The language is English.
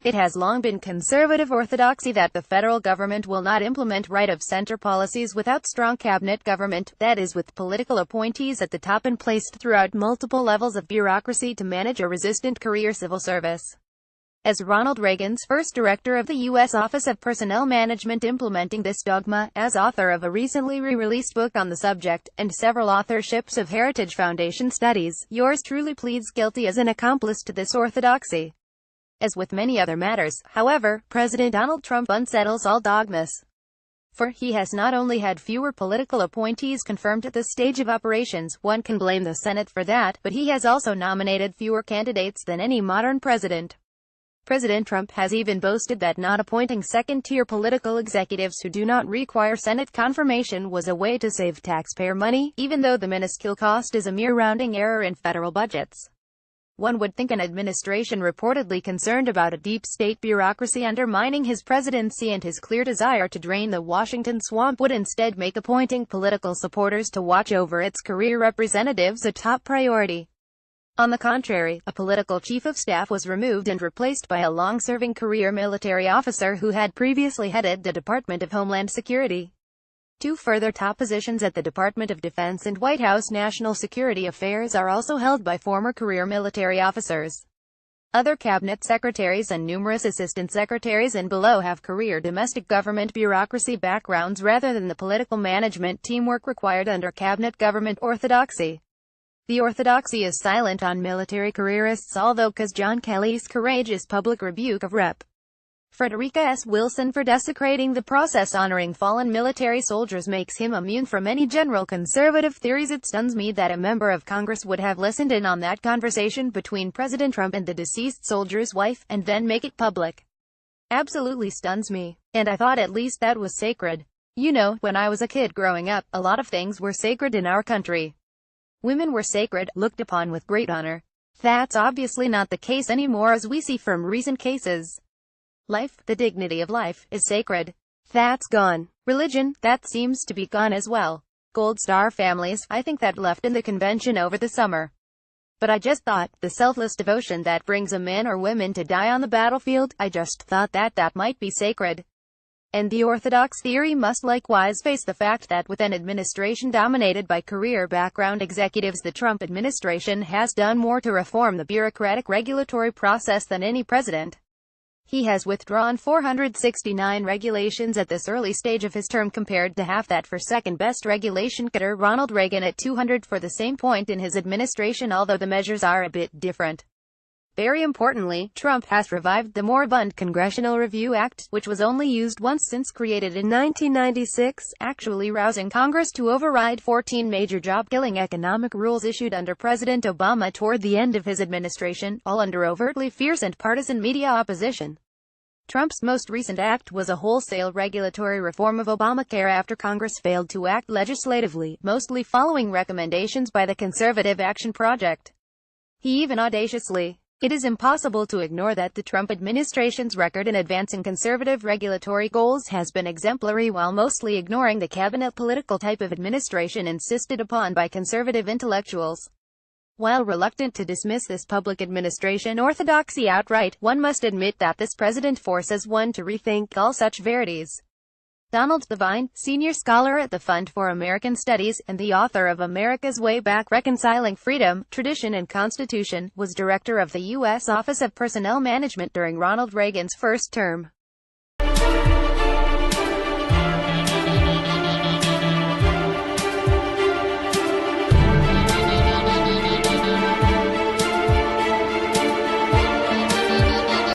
It has long been conservative orthodoxy that the federal government will not implement right-of-center policies without strong cabinet government, that is, with political appointees at the top and placed throughout multiple levels of bureaucracy to manage a resistant career civil service. As Ronald Reagan's first director of the U.S. Office of Personnel Management implementing this dogma, as author of a recently re-released book on the subject, and several authorships of Heritage Foundation studies, yours truly pleads guilty as an accomplice to this orthodoxy. As with many other matters, however, President Donald Trump unsettles all dogmas. For he has not only had fewer political appointees confirmed at this stage of operations, one can blame the Senate for that, but he has also nominated fewer candidates than any modern president. President Trump has even boasted that not appointing second-tier political executives who do not require Senate confirmation was a way to save taxpayer money, even though the minuscule cost is a mere rounding error in federal budgets. One would think an administration reportedly concerned about a deep state bureaucracy undermining his presidency and his clear desire to drain the Washington swamp would instead make appointing political supporters to watch over its career representatives a top priority. On the contrary, a political chief of staff was removed and replaced by a long-serving career military officer who had previously headed the Department of Homeland Security. Two further top positions at the Department of Defense and White House National Security Affairs are also held by former career military officers. Other cabinet secretaries and numerous assistant secretaries and below have career domestic government bureaucracy backgrounds rather than the political management teamwork required under cabinet government orthodoxy. The orthodoxy is silent on military careerists, although John Kelly's courageous public rebuke of Rep. Frederica S. Wilson for desecrating the process honoring fallen military soldiers makes him immune from any general conservative theories. It stuns me that a member of Congress would have listened in on that conversation between President Trump and the deceased soldier's wife, and then make it public. Absolutely stuns me. And I thought at least that was sacred. You know, when I was a kid growing up, a lot of things were sacred in our country. Women were sacred, looked upon with great honor. That's obviously not the case anymore, as we see from recent cases. Life, the dignity of life, is sacred. That's gone. Religion, that seems to be gone as well. Gold Star families, I think that left in the convention over the summer. But I just thought, the selfless devotion that brings a man or women to die on the battlefield, I just thought that might be sacred. And the orthodox theory must likewise face the fact that with an administration dominated by career background executives, the Trump administration has done more to reform the bureaucratic regulatory process than any president. He has withdrawn 469 regulations at this early stage of his term compared to half that for second-best regulation getter Ronald Reagan at 200 for the same point in his administration, although the measures are a bit different. Very importantly, Trump has revived the moribund Congressional Review Act, which was only used once since created in 1996, actually rousing Congress to override 14 major job-killing economic rules issued under President Obama toward the end of his administration, all under overtly fierce and partisan media opposition. Trump's most recent act was a wholesale regulatory reform of Obamacare after Congress failed to act legislatively, mostly following recommendations by the Conservative Action Project. He even audaciously. It is impossible to ignore that the Trump administration's record in advancing conservative regulatory goals has been exemplary, while mostly ignoring the cabinet political type of administration insisted upon by conservative intellectuals. While reluctant to dismiss this public administration orthodoxy outright, one must admit that this president forces one to rethink all such verities. Donald Devine, senior scholar at the Fund for American Studies, and the author of America's Way Back: Reconciling Freedom, Tradition and Constitution, was director of the U.S. Office of Personnel Management during Ronald Reagan's first term.